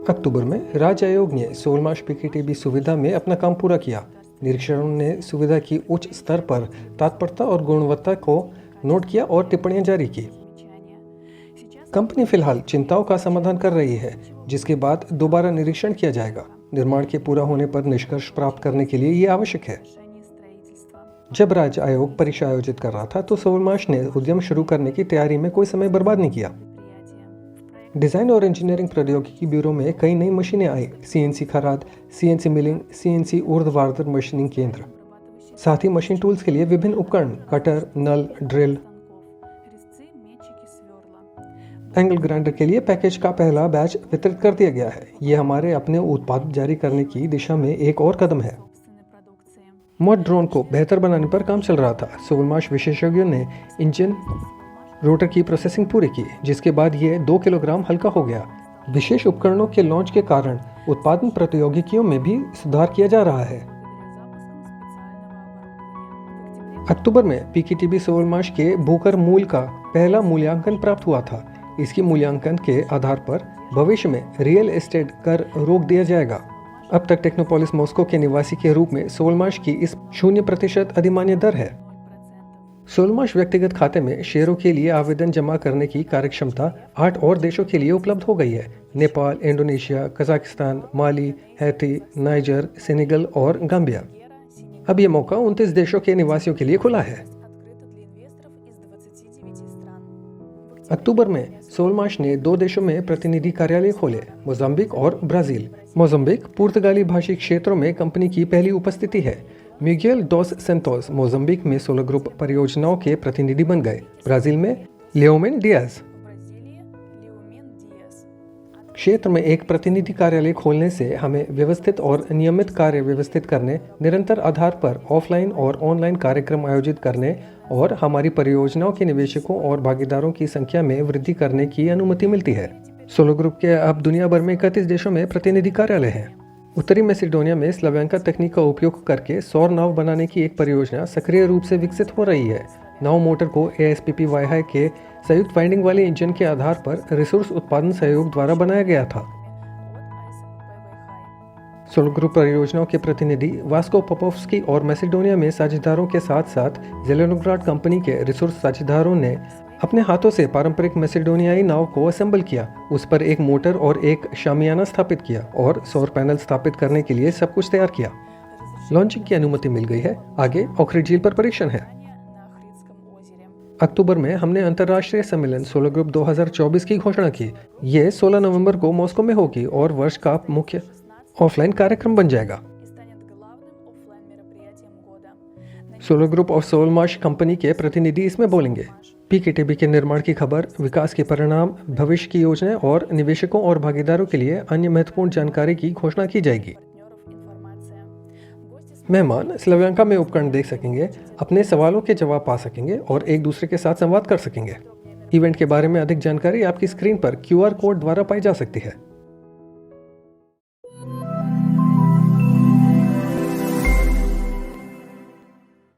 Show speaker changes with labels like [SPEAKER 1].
[SPEAKER 1] अक्टूबर में राज्य आयोग ने 16 मार्च पीकेटीबी सुविधा में अपना काम पूरा किया। निरीक्षकों ने सुविधा की उच्च स्तर पर तत्परता और गुणवत्ता को नोट किया और टिप्पणियां जारी की। कंपनी फिलहाल चिंताओं का समाधान कर रही है, जिसके बाद दोबारा निरीक्षण किया जाएगा। निर्माण के पूरा होने पर निष्कर्ष प्राप्त करने के लिए ये आवश्यक है। जब राज्य आयोग परीक्षा आयोजित कर रहा था तो 16 मार्च ने उद्यम शुरू करने की तैयारी में कोई समय बर्बाद नहीं किया। डिजाइन और इंजीनियरिंग प्रौद्योगिकी ब्यूरो में कई नई मशीनें आई। सीएनसी खराद, सीएनसी मिलिंग, सीएनसी ऊर्ध्वाधर मशीनिंग केंद्र, साथ ही मशीन टूल्स के लिए विभिन्न उपकरण, कटर, नल, ड्रिल, एंगल ग्राइंडर के लिए पैकेज का पहला बैच वितरित कर दिया गया है। ये हमारे अपने उत्पाद जारी करने की दिशा में एक और कदम है। मॉड ड्रोन को बेहतर बनाने पर काम चल रहा था। 16 मार्च विशेषज्ञों ने इंजन रोटर की प्रोसेसिंग पूरी की, जिसके बाद ये 2 किलोग्राम हल्का हो गया। विशेष उपकरणों के लॉन्च के कारण उत्पादन प्रौद्योगिकियों में भी सुधार किया जा रहा है। अक्टूबर में पीकेटीबी 16 मार्च के भूकर मूल्य का पहला मूल्यांकन प्राप्त हुआ था। इसकी मूल्यांकन के आधार पर भविष्य में रियल एस्टेट कर रोक दिया जाएगा। अब तक टेक्नोपोलिस मॉस्को के निवासी के रूप में 16 मार्च की इस 0% अधिमान्य दर है। 16 मार्च व्यक्तिगत खाते में शेयरों के लिए आवेदन जमा करने की कार्यक्षमता 8 और देशों के लिए उपलब्ध हो गई है। नेपाल, इंडोनेशिया, कजाकिस्तान, माली, हैती, नाइजर, सेनेगल और गाम्बिया। अब ये मौका 29 देशों के निवासियों के लिए खुला है। अक्टूबर में 16 मार्च ने 2 देशों में प्रतिनिधि कार्यालय खोले, मोजाम्बिक और ब्राजील। मोजाम्बिक पुर्तगाली भाषी क्षेत्रों में कंपनी की पहली उपस्थिति है। मिगेल डॉस सेंटोस मोजाम्बिक में सोलर ग्रुप परियोजनाओं के प्रतिनिधि बन गए। ब्राजील में लियोमेन डियाज। क्षेत्र में एक प्रतिनिधि कार्यालय खोलने से हमें व्यवस्थित और नियमित कार्य व्यवस्थित करने, निरंतर आधार पर ऑफलाइन और ऑनलाइन कार्यक्रम आयोजित करने और हमारी परियोजनाओं के निवेशकों और भागीदारों की संख्या में वृद्धि करने की अनुमति मिलती है। सोलो ग्रुप के अब दुनिया भर में 31 देशों में प्रतिनिधि कार्यालय हैं। उत्तरी मैसेडोनिया में स्लोवेनिया तकनीक का उपयोग करके सौर नाव बनाने की एक परियोजना सक्रिय रूप से विकसित हो रही है। नाव मोटर को ASPP वाईहाई के संयुक्त वाइंडिंग वाले इंजन के आधार पर रिसोर्स उत्पादन सहयोग द्वारा बनाया गया था। सोलो ग्रुप परियोजनाओं के प्रतिनिधि वास्को पोपोव्स्की और मैसेडोनिया में साझेदारों के साथ साथ जेलेनोग्राड कंपनी के रिसोर्स साझेदारों ने अपने हाथों से पारंपरिक मैसेडोनियाई नाव को असेंबल किया, उस पर एक मोटर और एक शामियाना स्थापित किया और सौर पैनल स्थापित करने के लिए सब कुछ तैयार किया। लॉन्चिंग की अनुमति मिल गई है। आगे ओखरिड झील पर परीक्षण है। अक्टूबर में हमने अंतर्राष्ट्रीय सम्मेलन सोलर ग्रुप 2024 की घोषणा की। ये 16 नवंबर को मॉस्को में होगी और वर्ष का मुख्य ऑफलाइन कार्यक्रम बन जाएगा। सोलर ग्रुप और 16 मार्च कंपनी के प्रतिनिधि इसमें बोलेंगे। पीकेटीबी के निर्माण की खबर, विकास के परिणाम, भविष्य की योजना और निवेशकों और भागीदारों के लिए अन्य महत्वपूर्ण जानकारी की घोषणा की जाएगी। मेहमान स्लोवेनिया में उपकरण देख सकेंगे, अपने सवालों के जवाब पा सकेंगे और एक दूसरे के साथ संवाद कर सकेंगे। इवेंट के बारे में अधिक जानकारी आपकी स्क्रीन पर QR कोड द्वारा पाई जा सकती है।